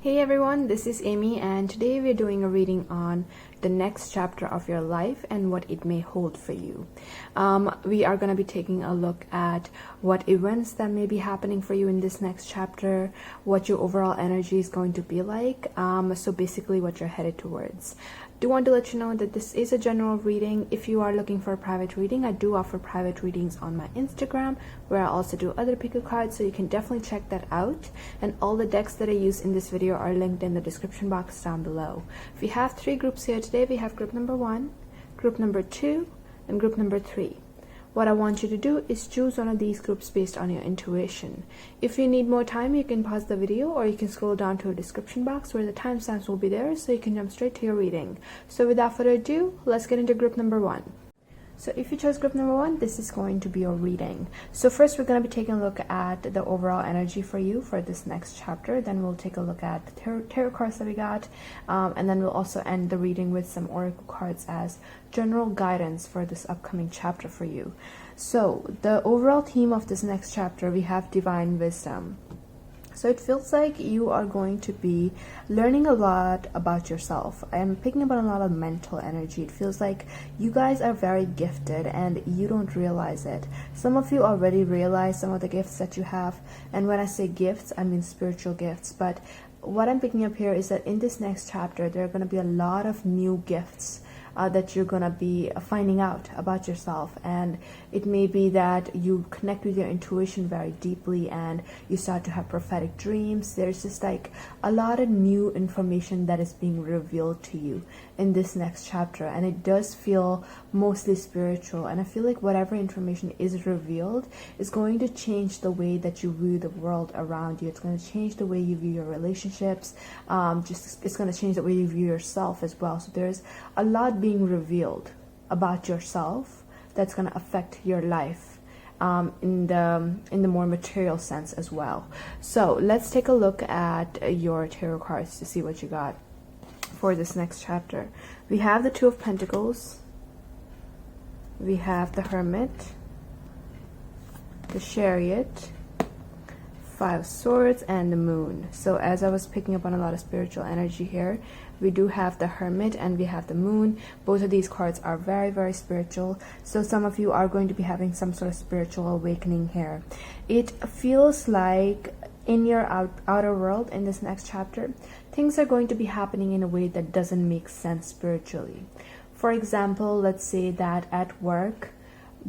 Hey everyone, this is Amy, and today we're doing a reading on the next chapter of your life and what it may hold for you. We are going to be taking a look at what events that may be happening for you in this next chapter, what your overall energy is going to be like, so basically what you're headed towards. Do want to let you know that this is a general reading. If you are looking for a private reading, I do offer private readings on my Instagram, where I also do other pick a cards, so you can definitely check that out. And all the decks that I use in this video are linked in the description box down below. We have 3 groups here today. We have group number 1, group number 2, and group number 3. What I want you to do is choose one of these groups based on your intuition. If you need more time, you can pause the video, or you can scroll down to a description box where the timestamps will be there, so you can jump straight to your reading. So without further ado, let's get into group number 1. So if you chose group number 1, this is going to be your reading. So first we're going to be taking a look at the overall energy for you for this next chapter. Then we'll take a look at the tarot cards that we got. And then we'll also end the reading with some oracle cards as general guidance for this upcoming chapter for you. So the overall theme of this next chapter, we have divine wisdom. So it feels like you are going to be learning a lot about yourself. I'm picking up on a lot of mental energy. It feels like you guys are very gifted and you don't realize it. Some of you already realize some of the gifts that you have. And when I say gifts, I mean spiritual gifts. But what I'm picking up here is that in this next chapter, there are going to be a lot of new gifts that you're going to be finding out about yourself. And it may be that you connect with your intuition very deeply and you start to have prophetic dreams. There's just like a lot of new information that is being revealed to you in this next chapter, and it does feel mostly spiritual. And I feel like whatever information is revealed is going to change the way that you view the world around you. It's going to change the way you view your relationships. It's going to change the way you view yourself as well. So there's a lot being revealed about yourself that's going to affect your life in the more material sense as well. So let's take a look at your tarot cards to see what you got for this next chapter. We have the 2 of Pentacles, we have the Hermit, the Chariot, 5 of Swords, and the Moon. So as I was picking up on a lot of spiritual energy here, we do have the Hermit and we have the Moon. Both of these cards are very, very spiritual. So some of you are going to be having some sort of spiritual awakening here. It feels like in your outer world, in this next chapter, things are going to be happening in a way that doesn't make sense spiritually. For example, let's say that at work,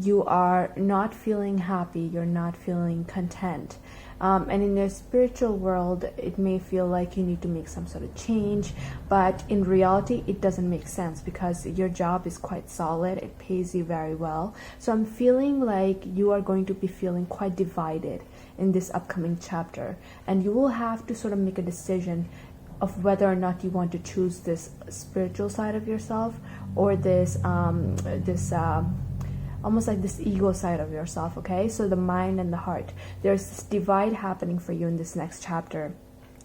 you are not feeling happy, you're not feeling content. And in your spiritual world, it may feel like you need to make some sort of change, but in reality, it doesn't make sense because your job is quite solid. It pays you very well. So I'm feeling like you are going to be feeling quite divided in this upcoming chapter, and you will have to sort of make a decision of whether or not you want to choose this spiritual side of yourself or this almost like this ego side of yourself. Okay, so the mind and the heart, there's this divide happening for you in this next chapter.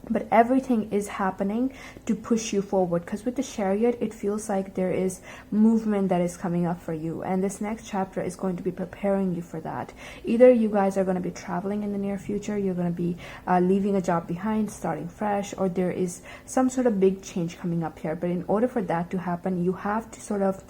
But everything is happening to push you forward, because with the Chariot, it feels like there is movement that is coming up for you, and this next chapter is going to be preparing you for that. Either you guys are going to be traveling in the near future, you're going to be leaving a job behind, starting fresh, or there is some sort of big change coming up here. But in order for that to happen, you have to sort of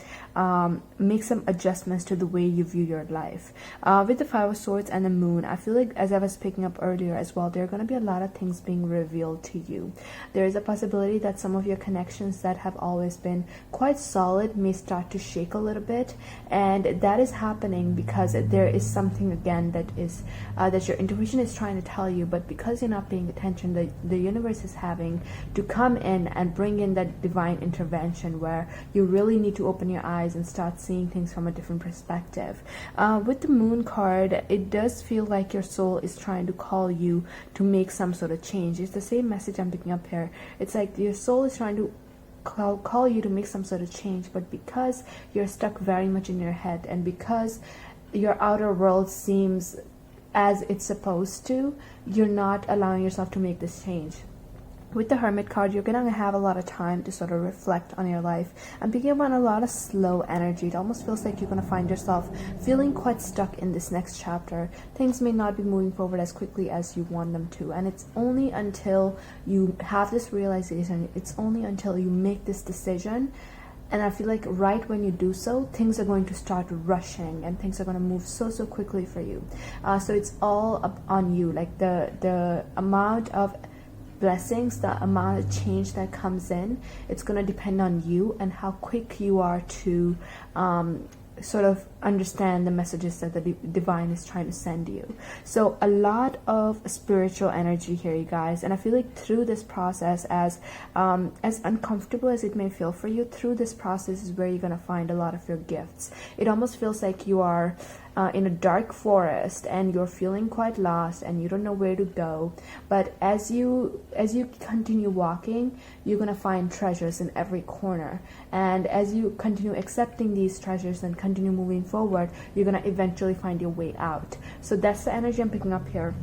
make some adjustments to the way you view your life. With the 5 of Swords and the Moon, I feel like, as I was picking up earlier as well, there are going to be a lot of things being revealed to you. There is a possibility that some of your connections that have always been quite solid may start to shake a little bit, and that is happening because there is something again that is that your intuition is trying to tell you, but because you're not paying attention, the universe is having to come in and bring in that divine intervention where you really need to open your eyes and start seeing things from a different perspective. With the Moon card, it does feel like your soul is trying to call you to make some sort of change. It's the same message I'm picking up here. It's like your soul is trying to call you to make some sort of change, but because you're stuck very much in your head, and because your outer world seems as it's supposed to, you're not allowing yourself to make this change. With the Hermit card, you're gonna have a lot of time to sort of reflect on your life. I'm picking up on a lot of slow energy. It almost feels like you're gonna find yourself feeling quite stuck in this next chapter. Things may not be moving forward as quickly as you want them to, and it's only until you have this realization, it's only until you make this decision, and I feel like right when you do so, things are going to start rushing and things are going to move so quickly for you. So it's all up on you, like the amount of blessings, the amount of change that comes in, it's going to depend on you and how quick you are to sort of understand the messages that the divine is trying to send you. So a lot of spiritual energy here, you guys, and I feel like through this process, as uncomfortable as it may feel for you, through this process is where you're going to find a lot of your gifts. It almost feels like you are in a dark forest and you're feeling quite lost and you don't know where to go, but as you continue walking, you're gonna find treasures in every corner, and as you continue accepting these treasures and continue moving forward, you're gonna eventually find your way out. So that's the energy I'm picking up here.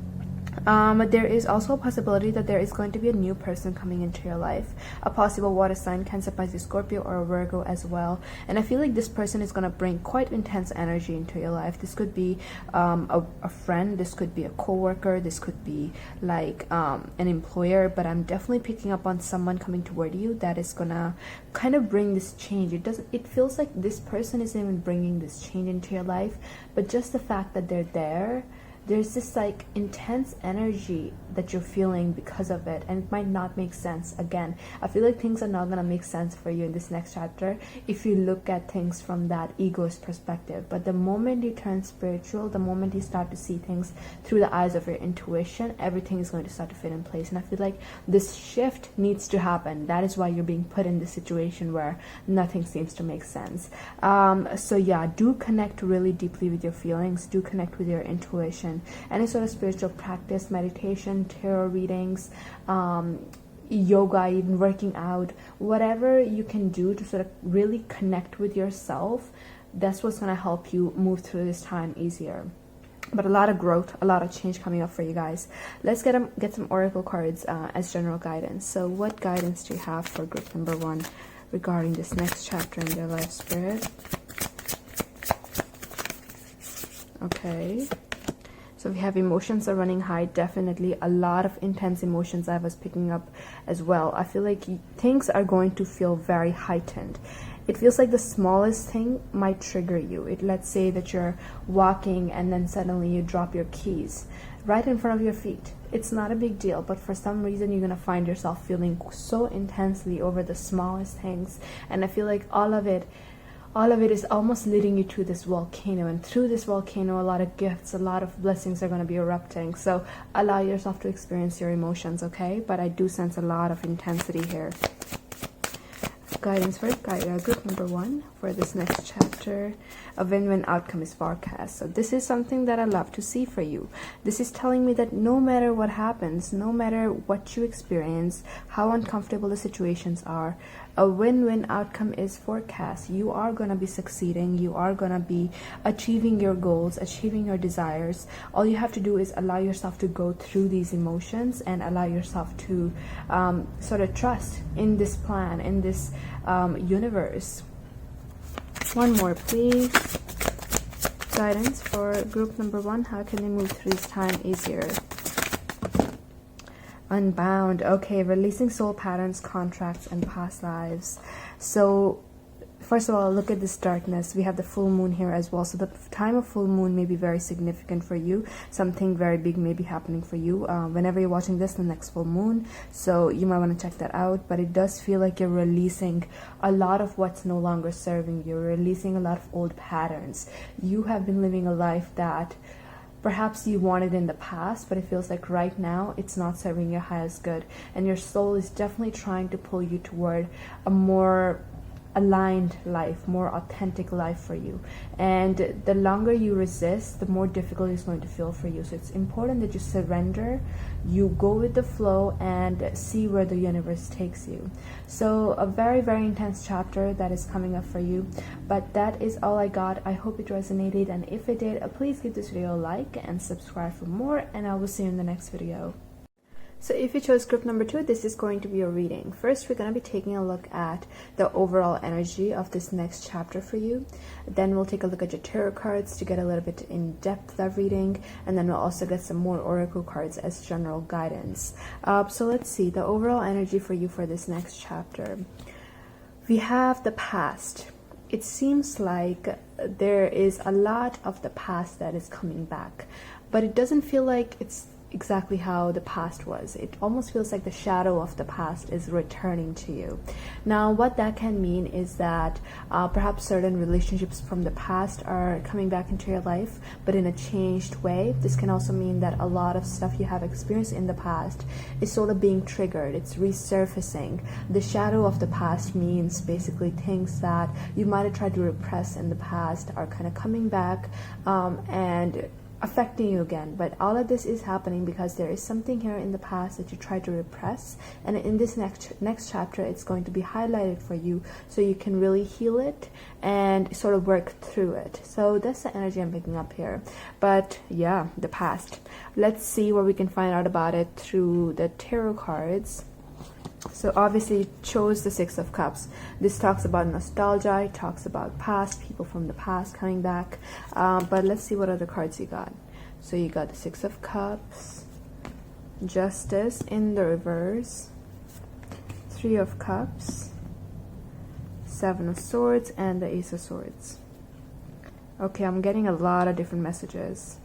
There is also a possibility that there is going to be a new person coming into your life, a possible water sign, Cancer, Pisces, Scorpio, or a Virgo as well. And I feel like this person is going to bring quite intense energy into your life. This could be a friend, this could be a co-worker, this could be like an employer, but I'm definitely picking up on someone coming toward you that is gonna kind of bring this change. It feels like this person isn't even bringing this change into your life, but just the fact that they're there, there's this like intense energy that you're feeling because of it, and it might not make sense. Again, I feel like things are not gonna make sense for you in this next chapter if you look at things from that egoist perspective. But the moment you turn spiritual, the moment you start to see things through the eyes of your intuition, everything is going to start to fit in place. And I feel like this shift needs to happen. That is why you're being put in this situation where nothing seems to make sense. So yeah, do connect really deeply with your feelings, do connect with your intuition. Any sort of spiritual practice, meditation, tarot readings, yoga, even working out, whatever you can do to sort of really connect with yourself, that's what's going to help you move through this time easier. But a lot of growth, a lot of change coming up for you guys. Let's get some oracle cards as general guidance. So what guidance do you have for group number 1 regarding this next chapter in their life, Spirit? Okay. So we have emotions are running high, definitely a lot of intense emotions I was picking up as well. I feel like things are going to feel very heightened. It feels like the smallest thing might trigger you. Let's say that you're walking and then suddenly you drop your keys right in front of your feet. It's not a big deal, but for some reason you're going to find yourself feeling so intensely over the smallest things. And I feel like all of it is almost leading you to this volcano, and through this volcano a lot of gifts, a lot of blessings are going to be erupting. So allow yourself to experience your emotions, okay? But I do sense a lot of intensity here. Guidance for group number 1 for this next chapter. A win-win outcome is forecast. So this is something that I love to see for you. This is telling me that no matter what happens, no matter what you experience, how uncomfortable the situations are, a win-win outcome is forecast. You are going to be succeeding. You are going to be achieving your goals, achieving your desires. All you have to do is allow yourself to go through these emotions and allow yourself to sort of trust in this plan, in this universe. One more, please. Guidance for group number 1. How can they move through this time easier? Unbound. Okay, releasing soul patterns, contracts, and past lives. So first of all, look at this darkness. We have the full moon here as well. So the time of full moon may be very significant for you. Something very big may be happening for you whenever you're watching this, the next full moon. So you might want to check that out. But it does feel like you're releasing a lot of what's no longer serving you. You're releasing a lot of old patterns. You have been living a life that perhaps you wanted in the past, but it feels like right now it's not serving your highest good, and your soul is definitely trying to pull you toward a more aligned life, more authentic life for you. And the longer you resist, the more difficult it's going to feel for you. So it's important that you surrender, you go with the flow, and see where the universe takes you. So a very, very intense chapter that is coming up for you. But that is all I got. I hope it resonated, and if it did, please give this video a like and subscribe for more, and I will see you in the next video. So if you chose group number 2, this is going to be a reading. First, we're going to be taking a look at the overall energy of this next chapter for you. Then we'll take a look at your tarot cards to get a little bit in depth of reading, and then we'll also get some more oracle cards as general guidance. So let's see the overall energy for you for this next chapter. We have the past. It seems like there is a lot of the past that is coming back, but it doesn't feel like it's exactly how the past was. It almost feels like the shadow of the past is returning to you. Now, what that can mean is that perhaps certain relationships from the past are coming back into your life, but in a changed way. This can also mean that a lot of stuff you have experienced in the past is sort of being triggered. It's resurfacing. The shadow of the past means basically things that you might have tried to repress in the past are kind of coming back and affecting you again. But all of this is happening because there is something here in the past that you tried to repress, and in this next chapter it's going to be highlighted for you so you can really heal it and sort of work through it. So that's the energy I'm picking up here. But yeah, the past, let's see what we can find out about it through the tarot cards. So obviously you chose the Six of Cups. This talks about nostalgia, it talks about past, people from the past coming back. But let's see what other cards you got. So you got the Six of Cups, Justice in the reverse, Three of Cups, Seven of Swords, and the Ace of Swords. Okay, I'm getting a lot of different messages.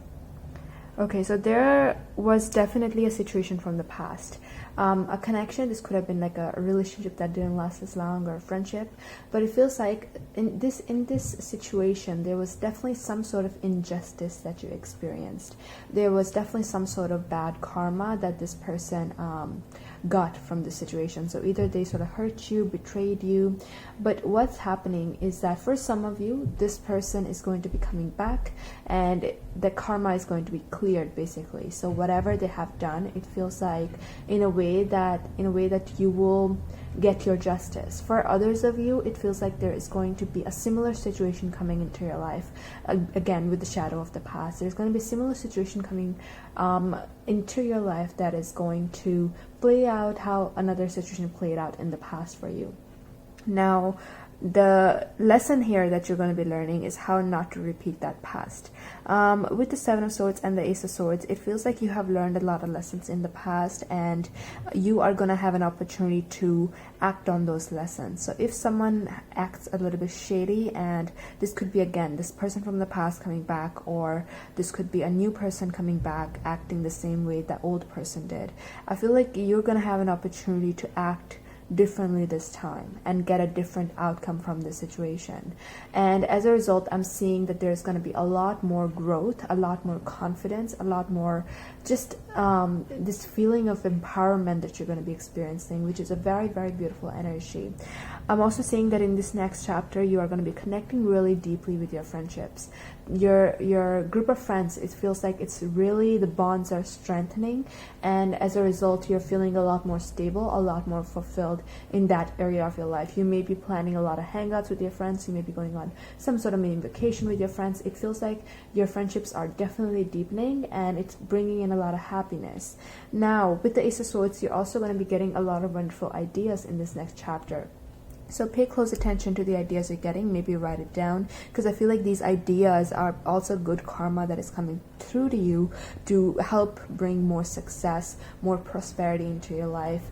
Okay, so there was definitely a situation from the past. A connection. This could have been like a relationship that didn't last as long, or a friendship. But it feels like in this situation, there was definitely some sort of injustice that you experienced. There was definitely some sort of bad karma that this person got from the situation. So either they sort of hurt you, betrayed you. But what's happening is that for some of you, this person is going to be coming back, and the karma is going to be cleared basically. So whatever they have done, it feels like in a way that you will get your justice. For others of you, it feels like there is going to be a similar situation coming into your life. Again, with the shadow of the past, there's going to be a similar situation coming into your life that is going to play out how another situation played out in the past for you. Now, the lesson here that you're going to be learning is how not to repeat that past. With the Seven of Swords and the Ace of Swords, it feels like you have learned a lot of lessons in the past, and you are going to have an opportunity to act on those lessons. So if someone acts a little bit shady, and this could be again this person from the past coming back, or this could be a new person coming back acting the same way that old person did, I feel like you're going to have an opportunity to act differently this time and get a different outcome from the situation. And as a result, I'm seeing that there's going to be a lot more growth, a lot more confidence, a lot more just this feeling of empowerment that you're going to be experiencing, which is a very, very beautiful energy. I'm also seeing that in this next chapter, you are going to be connecting really deeply with your friendships. Your group of friends, it feels like it's really, the bonds are strengthening, and as a result, you're feeling a lot more stable, a lot more fulfilled in that area of your life. You may be planning a lot of hangouts with your friends, you may be going on some sort of mini vacation with your friends. It feels like your friendships are definitely deepening, and it's bringing in a lot of happiness. Now, with the Ace of Swords, you're also going to be getting a lot of wonderful ideas in this next chapter. So pay close attention to the ideas you're getting, maybe write it down, because I feel like these ideas are also good karma that is coming through to you to help bring more success, more prosperity into your life.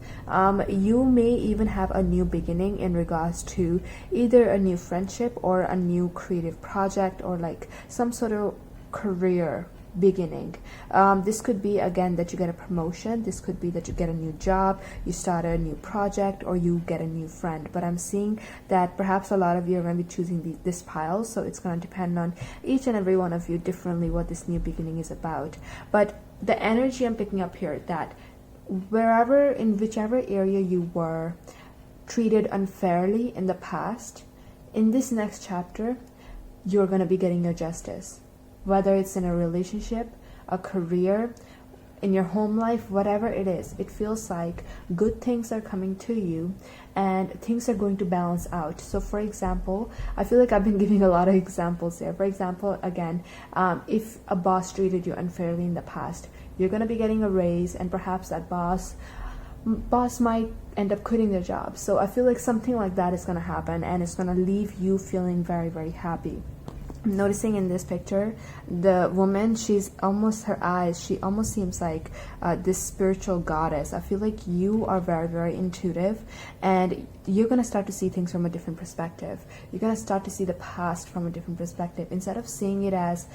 You may even have a new beginning in regards to either a new friendship or a new creative project, or like some sort of career beginning. This could be again that you get a promotion, this could be that you get a new job, you start a new project, or you get a new friend. But I'm seeing that perhaps a lot of you are going to be choosing this pile, so it's going to depend on each and every one of you differently what this new beginning is about. But the energy I'm picking up here, that in whichever area you were treated unfairly in the past, in this next chapter you're going to be getting your justice. Whether it's in a relationship, a career, in your home life, whatever it is, it feels like good things are coming to you and things are going to balance out. So for example, I feel like I've been giving a lot of examples here. For example, again, if a boss treated you unfairly in the past, You're going to be getting a raise, and perhaps that boss might end up quitting their job. So I feel like something like that is going to happen, and it's going to leave you feeling very, very happy. I'm noticing in this picture, the woman, she's almost, her eyes, she almost seems like this spiritual goddess. I feel like you are very, very intuitive, and you're going to start to see things from a different perspective. You're going to start to see the past from a different perspective. Instead of seeing it as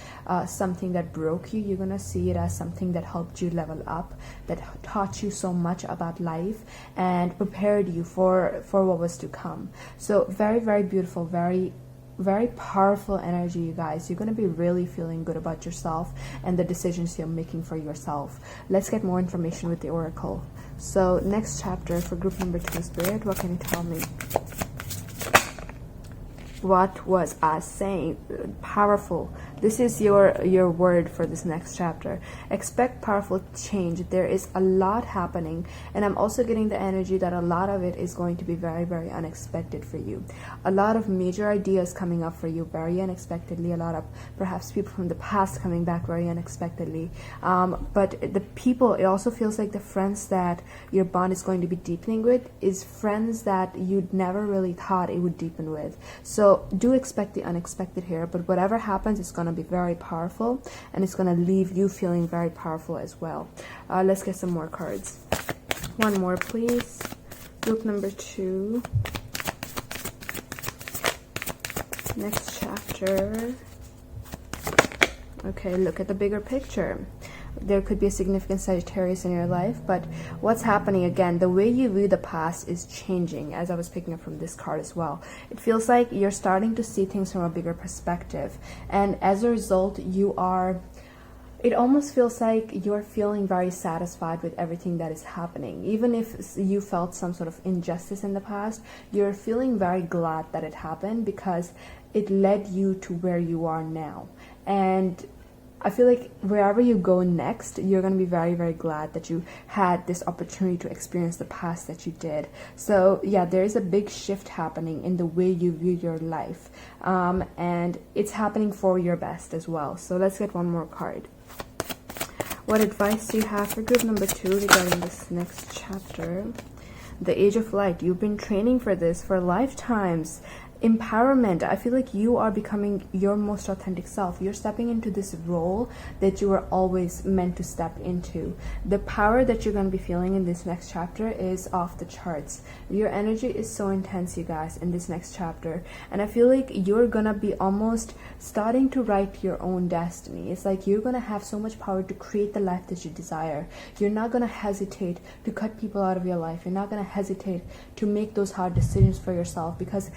something that broke you, you're going to see it as something that helped you level up, that taught you so much about life and prepared you for what was to come. So very, very beautiful, very powerful energy, you guys. You're going to be really feeling good about yourself and the decisions you're making for yourself. Let's get more information with the oracle. So next chapter for group number 2, Spirit, what can you tell me? What was I saying? Powerful. This is your word for this next chapter. Expect powerful change. There is a lot happening, and I'm also getting the energy that a lot of it is going to be very, very unexpected for you. A lot of major ideas coming up for you very unexpectedly. A lot of perhaps people from the past coming back very unexpectedly. But the people, it also feels like the friends that your bond is going to be deepening with is friends that you'd never really thought it would deepen with. So do expect the unexpected here, but whatever happens, it's going to be very powerful, and it's going to leave you feeling very powerful as well. Let's get some more cards. One more, please. Group number 2. Next chapter. Okay, look at the bigger picture. There could be a significant Sagittarius in your life, but what's happening again, the way you view the past is changing, as I was picking up from this card as well. It feels like you're starting to see things from a bigger perspective, and as a result, it almost feels like you're feeling very satisfied with everything that is happening. Even if you felt some sort of injustice in the past, you're feeling very glad that it happened because it led you to where you are now. And I feel like wherever you go next, you're going to be very, very glad that you had this opportunity to experience the past that you did. So yeah, there is a big shift happening in the way you view your life. And it's happening for your best as well. So let's get one more card. What advice do you have for group number 2 regarding this next chapter? The Age of Light. You've been training for this for lifetimes. Empowerment. I feel like you are becoming your most authentic self. You're stepping into this role that you were always meant to step into. The power that you're going to be feeling in this next chapter is off the charts. Your energy is so intense, you guys, in this next chapter, and I feel like you're gonna be almost starting to write your own destiny. It's like you're gonna have so much power to create the life that you desire. You're not gonna hesitate to cut people out of your life. You're not gonna hesitate to make those hard decisions for yourself, because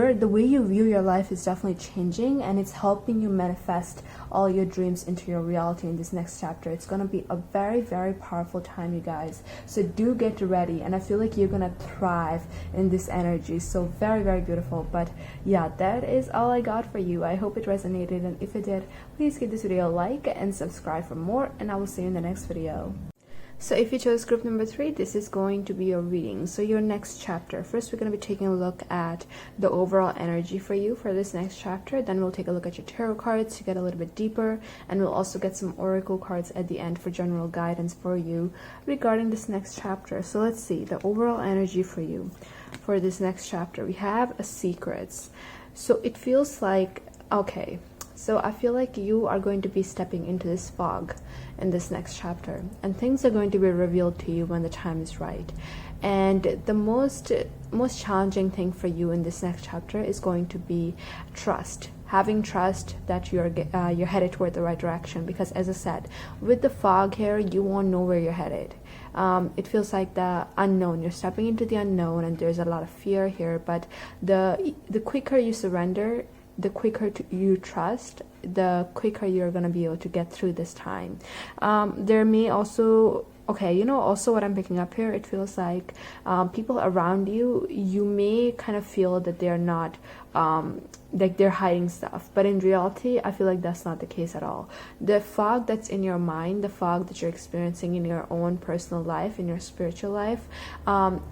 the way you view your life is definitely changing, and it's helping you manifest all your dreams into your reality in this next chapter. It's going to be a very, very powerful time, you guys. So do get ready, and I feel like you're going to thrive in this energy. So very, very beautiful. But yeah, that is all I got for you. I hope it resonated, and if it did, please give this video a like and subscribe for more, and I will see you in the next video. So if you chose group number 3, this is going to be your reading. So your next chapter. First, we're going to be taking a look at the overall energy for you for this next chapter. Then we'll take a look at your tarot cards to get a little bit deeper. And we'll also get some oracle cards at the end for general guidance for you regarding this next chapter. So let's see the overall energy for you for this next chapter. We have a secrets. So it feels like, okay, so I feel like you are going to be stepping into this fog in this next chapter, and things are going to be revealed to you when the time is right. And the most challenging thing for you in this next chapter is going to be trust. Having trust that you're headed toward the right direction, because as I said, with the fog here, you won't know where you're headed. It feels like the unknown. You're stepping into the unknown, and there's a lot of fear here. But the quicker you surrender, the quicker you trust, the quicker you're going to be able to get through this time. There may also Okay, you know, also what I'm picking up here, it feels like people around you, you may kind of feel that they're not, like they're hiding stuff. But in reality, I feel like that's not the case at all. The fog that's in your mind, the fog that you're experiencing in your own personal life, in your spiritual life,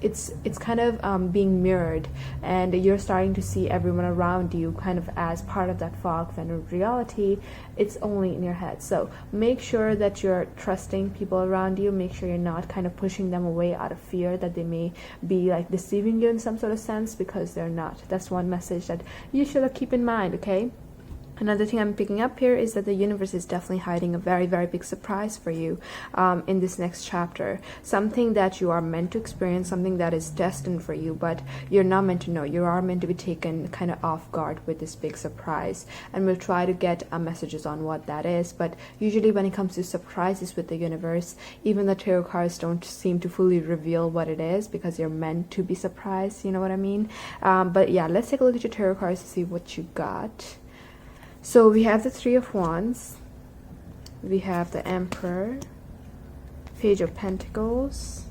it's kind of being mirrored. And you're starting to see everyone around you kind of as part of that fog, when in reality, it's only in your head. So make sure that you're trusting people around you. Make sure you're not kind of pushing them away out of fear that they may be like deceiving you in some sort of sense, because they're not. That's one message that you should keep in mind, okay? Another thing I'm picking up here is that the universe is definitely hiding a very, very big surprise for you in this next chapter. Something that you are meant to experience, something that is destined for you, but you're not meant to know. You are meant to be taken kind of off guard with this big surprise. And we'll try to get messages on what that is. But usually when it comes to surprises with the universe, even the tarot cards don't seem to fully reveal what it is, because you're meant to be surprised. You know what I mean? But yeah, let's take a look at your tarot cards to see what you got. So we have the Three of Wands, we have the Emperor, Page of Pentacles,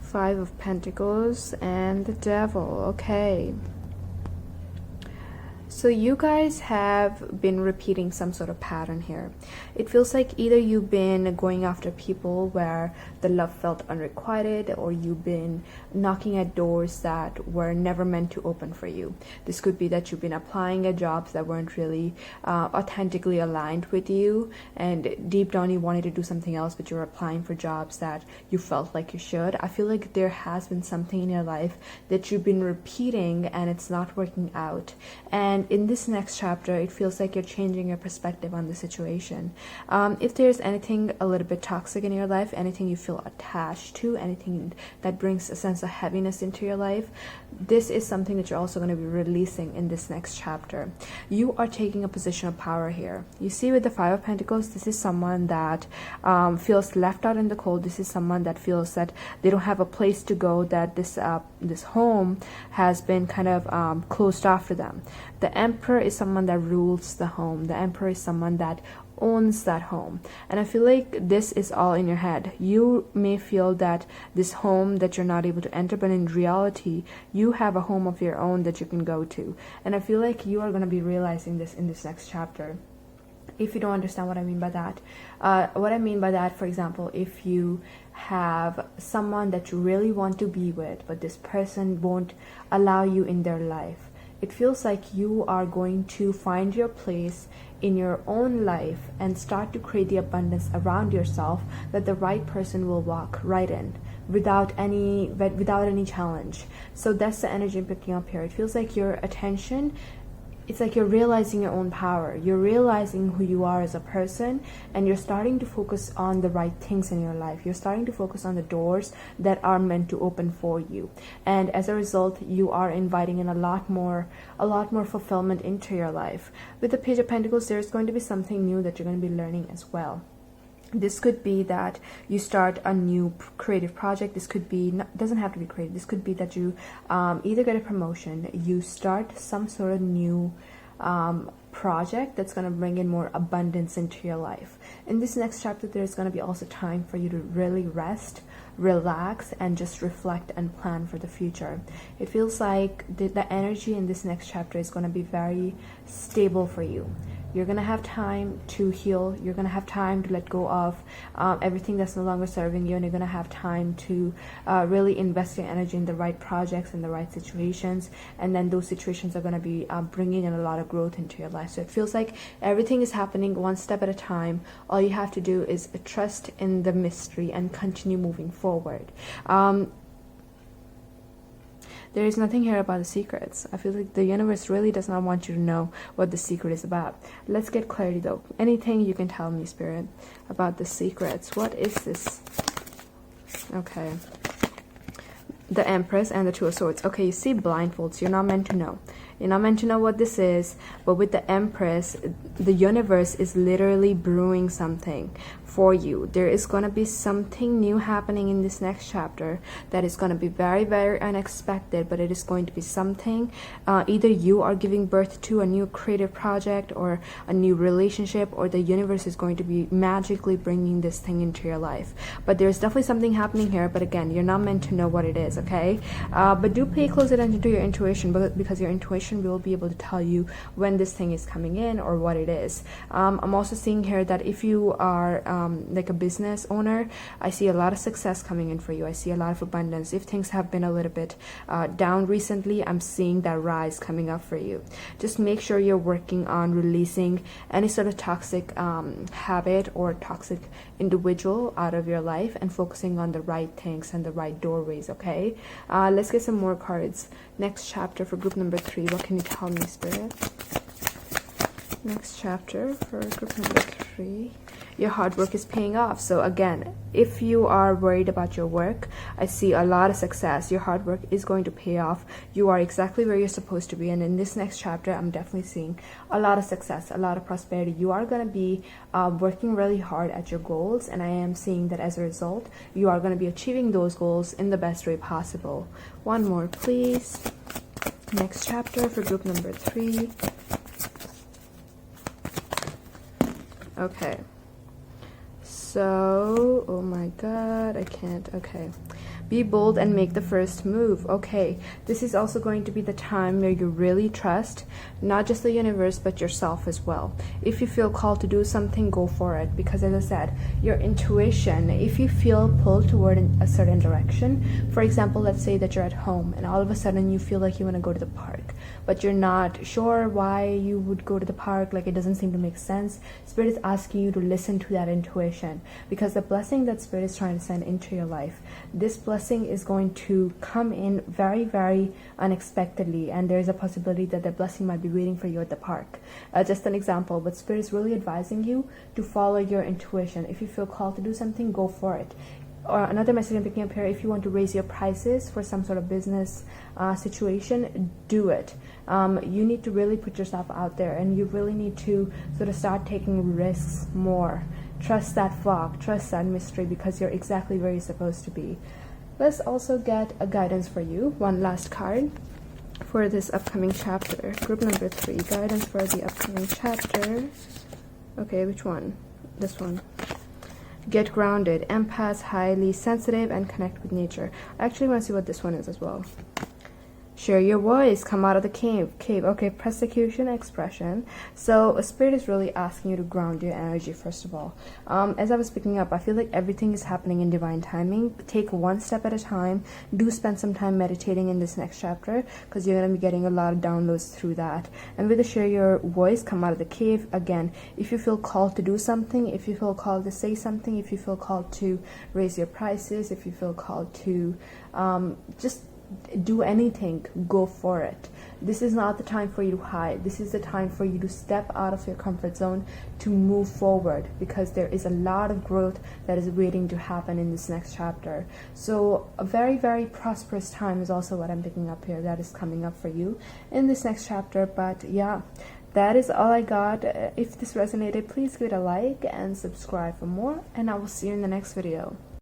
Five of Pentacles, and the Devil. Okay. So you guys have been repeating some sort of pattern here. It feels like either you've been going after people where the love felt unrequited, or you've been knocking at doors that were never meant to open for you. This could be that you've been applying at jobs that weren't really authentically aligned with you, and deep down you wanted to do something else, but you were applying for jobs that you felt like you should. I feel like there has been something in your life that you've been repeating and it's not working out. And in this next chapter, it feels like you're changing your perspective on the situation. If there's anything a little bit toxic in your life, anything you feel attached to, anything that brings a sense of heaviness into your life, this is something that you're also going to be releasing in this next chapter. You are taking a position of power here. You see, with the Five of Pentacles, this is someone that feels left out in the cold. This is someone that feels that they don't have a place to go, that this home has been kind of closed off to them. The Emperor is someone that rules the home. The Emperor is someone that owns that home. And I feel like this is all in your head. You may feel that this home that you're not able to enter, but in reality, you have a home of your own that you can go to. And I feel like you are going to be realizing this in this next chapter. If you don't understand what I mean by that, what I mean by that, for example, if you have someone that you really want to be with, but this person won't allow you in their life, it feels like you are going to find your place in your own life and start to create the abundance around yourself that the right person will walk right in without any challenge. So that's the energy I'm picking up here. It feels like your attention, it's like you're realizing your own power. You're realizing who you are as a person, and you're starting to focus on the right things in your life. You're starting to focus on the doors that are meant to open for you. And as a result, you are inviting in a lot more fulfillment into your life. With the Page of Pentacles, there's going to be something new that you're going to be learning as well. This could be that you start a new creative project. This could be, doesn't have to be creative. This could be that you either get a promotion, you start some sort of new project that's going to bring in more abundance into your life. In this next chapter, there's going to be also time for you to really rest, relax, and just reflect and plan for the future. It feels like the energy in this next chapter is going to be very stable for you. You're going to have time to heal. You're going to have time to let go of everything that's no longer serving you. And you're going to have time to really invest your energy in the right projects and the right situations. And then those situations are going to be bringing in a lot of growth into your life. So it feels like everything is happening one step at a time. All you have to do is trust in the mystery and continue moving forward. There is nothing here about the secrets. I feel like the universe really does not want you to know what the secret is about. Let's get clarity though. Anything you can tell me, Spirit, about the secrets. What is this? Okay. The Empress and the Two of Swords. Okay, you see blindfolds. You're not meant to know. You're not meant to know what this is, but with the Empress, the universe is literally brewing something for you. There is going to be something new happening in this next chapter that is going to be very, very unexpected, but it is going to be something, either you are giving birth to a new creative project or a new relationship, or the universe is going to be magically bringing this thing into your life. But there's definitely something happening here, but again, you're not meant to know what it is, okay? But do pay close attention to your intuition, because your intuition will be able to tell you when this thing is coming in or what it is. I'm also seeing here that if you are like a business owner, I see a lot of success coming in for you. I see a lot of abundance. If things have been a little bit down recently, I'm seeing that rise coming up for you. Just make sure you're working on releasing any sort of toxic habit or toxic individual out of your life and focusing on the right things and the right doorways, okay? Let's get some more cards. Next chapter for group number 3. What can you tell me, Spirit? Next chapter for group number 3. Your hard work is paying off. So again, if you are worried about your work, I see a lot of success. Your hard work is going to pay off. You are exactly where you're supposed to be. And in this next chapter, I'm definitely seeing a lot of success, a lot of prosperity. You are going to be working really hard at your goals. And I am seeing that as a result, you are going to be achieving those goals in the best way possible. One more, please. Next chapter for group number 3. Okay. So, oh my god, I can't. Okay. Be bold and make the first move. Okay, this is also going to be the time where you really trust not just the universe but yourself as well. If you feel called to do something, go for it, because as I said, your intuition, if you feel pulled toward a certain direction, for example, let's say that you're at home and all of a sudden you feel like you want to go to the park, but you're not sure why you would go to the park, like it doesn't seem to make sense. Spirit is asking you to listen to that intuition, because the blessing that Spirit is trying to send into your life, this blessing is going to come in very, very unexpectedly, and there's a possibility that the blessing might be waiting for you at the park. Just an example, but Spirit is really advising you to follow your intuition. If you feel called to do something, go for it. Or another message I'm picking up here, if you want to raise your prices for some sort of business situation, do it. You need to really put yourself out there, and you really need to sort of start taking risks more. Trust that fog, trust that mystery, because you're exactly where you're supposed to be. Let's also get a guidance for you. One last card for this upcoming chapter. Group number 3, guidance for the upcoming chapter. Okay, which one? This one. Get grounded. Empaths, highly sensitive, and connect with nature. I actually want to see what this one is as well. Share your voice. Come out of the cave. Okay, persecution, expression. So Spirit is really asking you to ground your energy, first of all. As I was picking up, I feel like everything is happening in divine timing. Take one step at a time. Do spend some time meditating in this next chapter, because you're going to be getting a lot of downloads through that. And with the share your voice, come out of the cave. Again, if you feel called to do something, if you feel called to say something, if you feel called to raise your prices, if you feel called to just do anything, go for it. This is not the time for you to hide. This is the time for you to step out of your comfort zone, to move forward, because there is a lot of growth that is waiting to happen in this next chapter. So a very, very prosperous time is also what I'm picking up here, that is coming up for you in this next chapter. But yeah, that is all I got. If this resonated, please give it a like and subscribe for more, and I will see you in the next video.